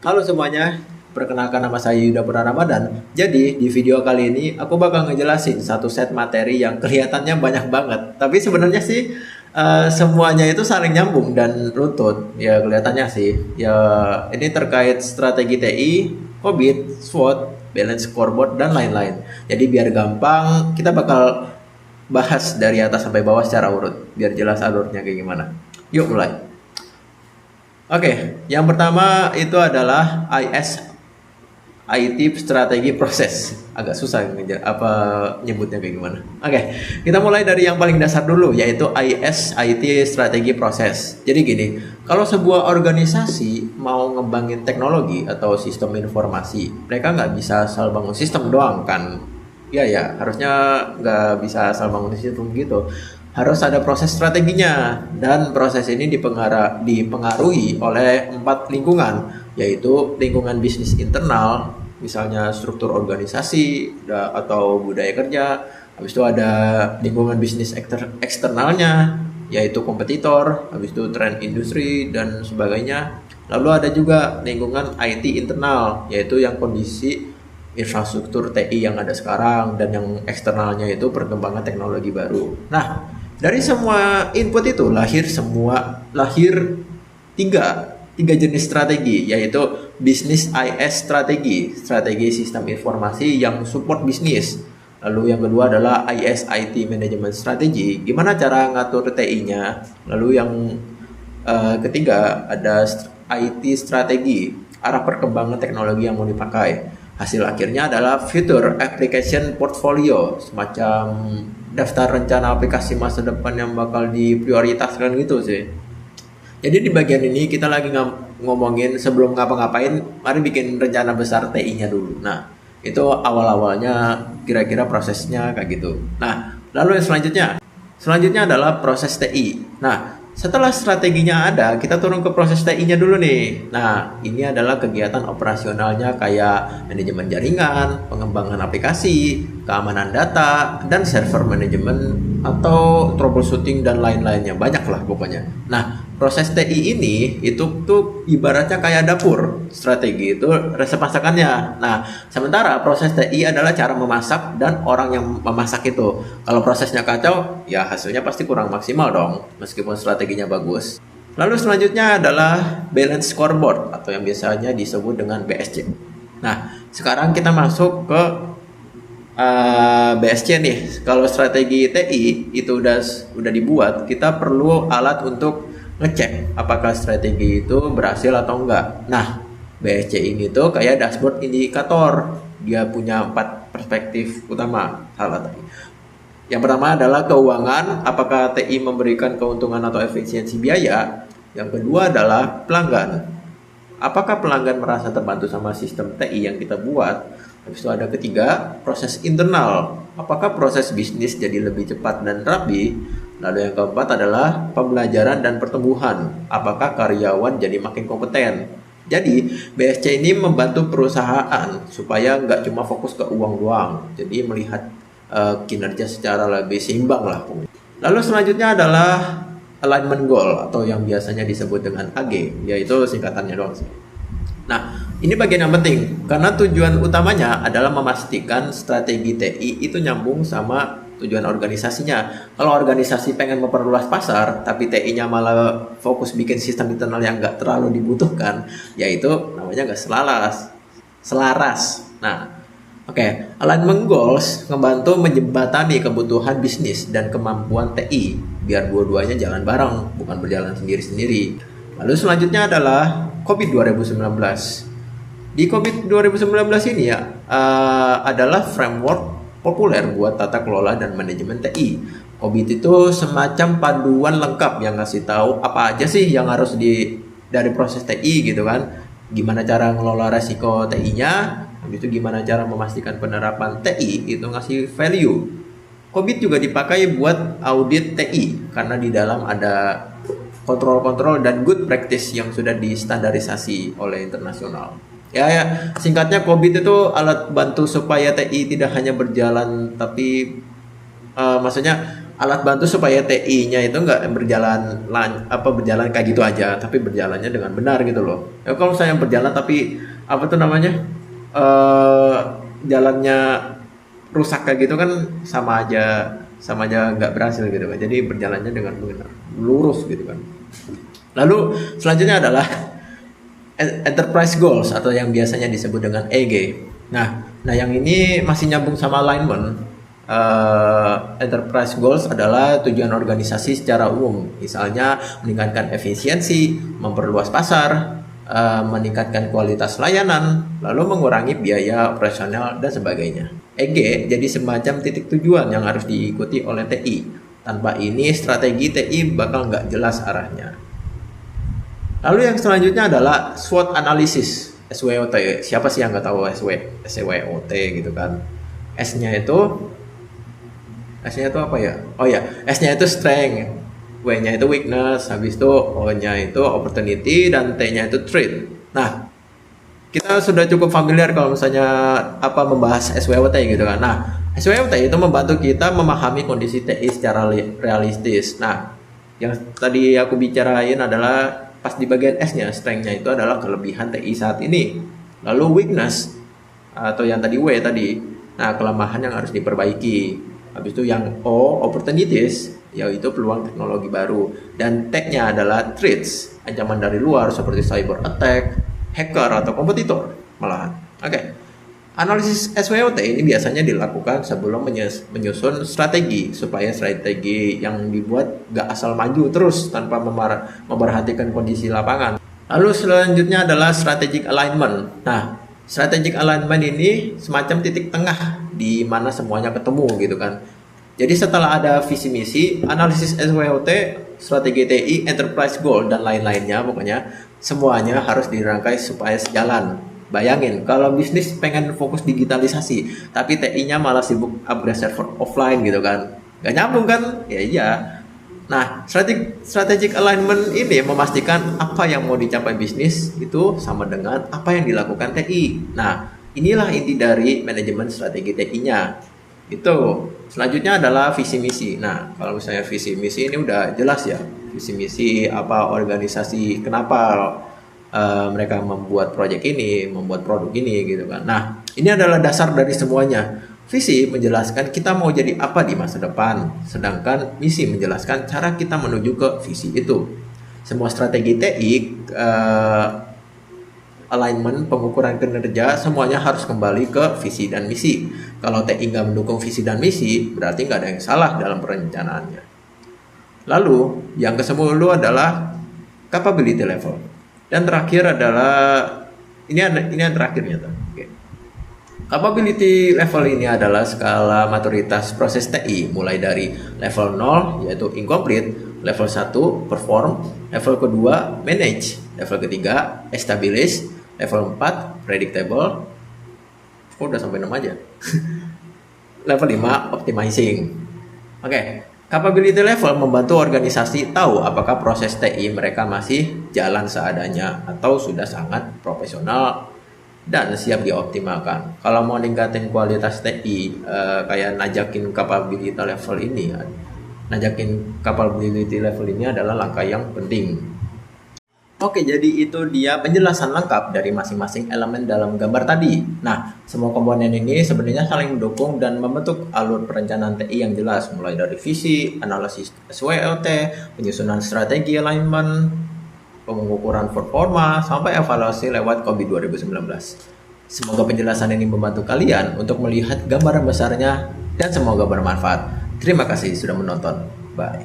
Halo semuanya, perkenalkan nama saya Yuda Pura Ramadan. Jadi di video kali ini aku bakal ngejelasin satu set materi yang kelihatannya banyak banget. Tapi sebenarnya sih semuanya itu saling nyambung dan runtut. Ya kelihatannya sih. Ya ini terkait strategi TI, COVID, SWOT, balance scoreboard dan lain-lain. Jadi biar gampang kita bakal bahas dari atas sampai bawah secara urut. Biar jelas alurnya kayak gimana. Yuk mulai. Oke, yang pertama itu adalah IT strategi proses. Agak susah apa nyebutnya kayak gimana. Oke, kita mulai dari yang paling dasar dulu yaitu IT strategi proses. Jadi gini, kalau sebuah organisasi mau ngembangin teknologi atau sistem informasi, mereka nggak bisa asal bangun sistem doang kan. Iya ya, harusnya nggak bisa asal bangun sistem gitu. Harus ada proses strateginya dan proses ini dipengaruhi oleh 4 lingkungan, yaitu lingkungan bisnis internal, misalnya struktur organisasi atau budaya kerja. Habis itu ada lingkungan bisnis eksternalnya, yaitu kompetitor, habis itu tren industri dan sebagainya. Lalu ada juga lingkungan IT internal, yaitu yang kondisi infrastruktur TI yang ada sekarang, dan yang eksternalnya itu perkembangan teknologi baru. Nah, dari semua input itu lahir tiga jenis strategi, yaitu bisnis IS strategi sistem informasi yang support bisnis. Lalu yang kedua adalah IS IT management strategi, gimana cara ngatur TI-nya. Lalu yang ketiga ada IT strategi, arah perkembangan teknologi yang mau dipakai. Hasil akhirnya adalah Future Application Portfolio, semacam daftar rencana aplikasi masa depan yang bakal diprioritaskan gitu sih. Jadi di bagian ini kita lagi ngomongin sebelum ngapa-ngapain, mari bikin rencana besar TI-nya dulu. Nah, itu awal-awalnya kira-kira prosesnya kayak gitu. Nah, lalu yang selanjutnya adalah proses TI. Nah, setelah strateginya ada, kita turun ke proses TI-nya dulu nih. Nah, ini adalah kegiatan operasionalnya kayak manajemen jaringan, pengembangan aplikasi, keamanan data, dan server manajemen atau troubleshooting dan lain-lainnya. Banyak lah pokoknya. Nah, proses TI ini itu tuh ibaratnya kayak dapur. Strategi itu resep masakannya. Nah, sementara proses TI adalah cara memasak dan orang yang memasak itu. Kalau prosesnya kacau, ya hasilnya pasti kurang maksimal dong, meskipun strateginya bagus. Lalu selanjutnya adalah balance scoreboard atau yang biasanya disebut dengan BSC. Nah, sekarang kita masuk ke BSC nih. Kalau strategi TI itu udah dibuat, kita perlu alat untuk ngecek apakah strategi itu berhasil atau enggak. Nah, BSC ini tuh kayak dashboard indikator. Dia punya 4 perspektif utama. Salah tadi. Yang pertama adalah keuangan, apakah TI memberikan keuntungan atau efisiensi biaya. Yang kedua adalah pelanggan. Apakah pelanggan merasa terbantu sama sistem TI yang kita buat? Habis itu ada ketiga, proses internal. Apakah proses bisnis jadi lebih cepat dan rapi? Lalu yang keempat adalah pembelajaran dan pertumbuhan. Apakah karyawan jadi makin kompeten? Jadi BSC ini membantu perusahaan supaya nggak cuma fokus ke uang doang. Jadi melihat kinerja secara lebih seimbang lah. Lalu selanjutnya adalah alignment goal atau yang biasanya disebut dengan AG, yaitu singkatannya doang sih. Nah, ini bagian yang penting karena tujuan utamanya adalah memastikan strategi TI itu nyambung sama tujuan organisasinya. Kalau organisasi pengen memperluas pasar, tapi TI-nya malah fokus bikin sistem internal yang nggak terlalu dibutuhkan, yaitu namanya nggak selaras. Nah, oke, alignment goals ngebantu menjembatani kebutuhan bisnis dan kemampuan TI biar dua-duanya jalan bareng, bukan berjalan sendiri-sendiri. Lalu selanjutnya adalah COVID 2019. Di COVID 2019 ini ya adalah framework populer buat tata kelola dan manajemen TI. COVID itu semacam panduan lengkap yang ngasih tahu apa aja sih yang harus dari proses TI gitu kan. Gimana cara ngelola resiko TI-nya, habis itu gimana cara memastikan penerapan TI itu ngasih value. COVID juga dipakai buat audit TI karena di dalam ada kontrol-kontrol dan good practice yang sudah distandarisasi oleh internasional. Ya, singkatnya COVID itu alat bantu supaya TI tidak hanya berjalan, tapi maksudnya alat bantu supaya TI-nya itu nggak berjalan kayak gitu aja, tapi berjalannya dengan benar gitu loh. Ya kalau saya berjalan tapi apa tuh namanya eh jalannya rusak kayak gitu kan sama aja nggak berhasil gitu kan. Jadi berjalannya dengan benar, lurus gitu kan. Lalu selanjutnya adalah enterprise goals atau yang biasanya disebut dengan EG. Nah yang ini masih nyambung sama alignment. Enterprise goals adalah tujuan organisasi secara umum, misalnya meningkatkan efisiensi, memperluas pasar, meningkatkan kualitas layanan, lalu mengurangi biaya operasional dan sebagainya. EG jadi semacam titik tujuan yang harus diikuti oleh TI. Tanpa ini strategi TI bakal nggak jelas arahnya. Lalu yang selanjutnya adalah SWOT analysis, SWOT. Siapa sih yang nggak tahu SWOT gitu kan? S-nya itu apa ya? Oh ya, S-nya itu strength, W-nya itu weakness, habis itu O-nya itu opportunity, dan T-nya itu threat. Nah, kita sudah cukup familiar kalau misalnya membahas SWOT gitu kan. Nah, SWOT itu membantu kita memahami kondisi TI secara realistis. Nah, yang tadi aku bicarain adalah pas di bagian S-nya, strength-nya itu adalah kelebihan TI saat ini. Lalu weakness atau yang tadi W tadi, nah kelemahan yang harus diperbaiki. Habis itu yang O, opportunities, yaitu peluang teknologi baru. Dan T-nya adalah threats, ancaman dari luar seperti cyber attack, hacker atau kompetitor malahan. Oke. Analisis SWOT ini biasanya dilakukan sebelum menyusun strategi, supaya strategi yang dibuat gak asal maju terus tanpa memperhatikan kondisi lapangan. Lalu selanjutnya adalah strategic alignment. Nah, strategic alignment ini semacam titik tengah di mana semuanya ketemu gitu kan. Jadi setelah ada visi misi, analisis SWOT, strategi TI, enterprise goal, dan lain-lainnya, pokoknya semuanya harus dirangkai supaya sejalan. Bayangin kalau bisnis pengen fokus digitalisasi, tapi TI-nya malah sibuk upgrade server offline gitu kan. Gak nyambung kan? Ya iya. Nah, strategic alignment ini memastikan apa yang mau dicapai bisnis itu sama dengan apa yang dilakukan TI. Nah, inilah inti dari manajemen strategi TI-nya. Itu. Selanjutnya adalah visi misi. Nah, kalau misalnya visi misi ini udah jelas ya. Visi misi apa organisasi, kenapa mereka membuat proyek ini, membuat produk ini gitu kan. Nah, ini adalah dasar dari semuanya. Visi menjelaskan kita mau jadi apa di masa depan, sedangkan misi menjelaskan cara kita menuju ke visi itu. Semua strategi TI, alignment, pengukuran kinerja, semuanya harus kembali ke visi dan misi. Kalau TI nggak mendukung visi dan misi, berarti nggak ada yang salah dalam perencanaannya. Lalu, yang ke-10 adalah capability level. Dan terakhir adalah ini yang terakhirnya tuh. Okay. Capability level ini adalah skala maturitas proses TI mulai dari level 0 yaitu incomplete, level 1 perform, level kedua manage, level ketiga establish, level 4 predictable. Udah sampai 6 aja. Level 5 optimizing. Oke. Okay. Capability level membantu organisasi tahu apakah proses TI mereka masih jalan seadanya atau sudah sangat profesional dan siap dioptimalkan. Kalau mau ningkatin kualitas TI, kayak najakin capability level ini, adalah langkah yang penting. Oke, jadi itu dia penjelasan lengkap dari masing-masing elemen dalam gambar tadi. Nah, semua komponen ini sebenarnya saling mendukung dan membentuk alur perencanaan TI yang jelas, mulai dari visi, analisis SWOT, penyusunan strategi alignment, pengukuran performa, sampai evaluasi lewat KOBI 2019. Semoga penjelasan ini membantu kalian untuk melihat gambaran besarnya dan semoga bermanfaat. Terima kasih sudah menonton. Bye.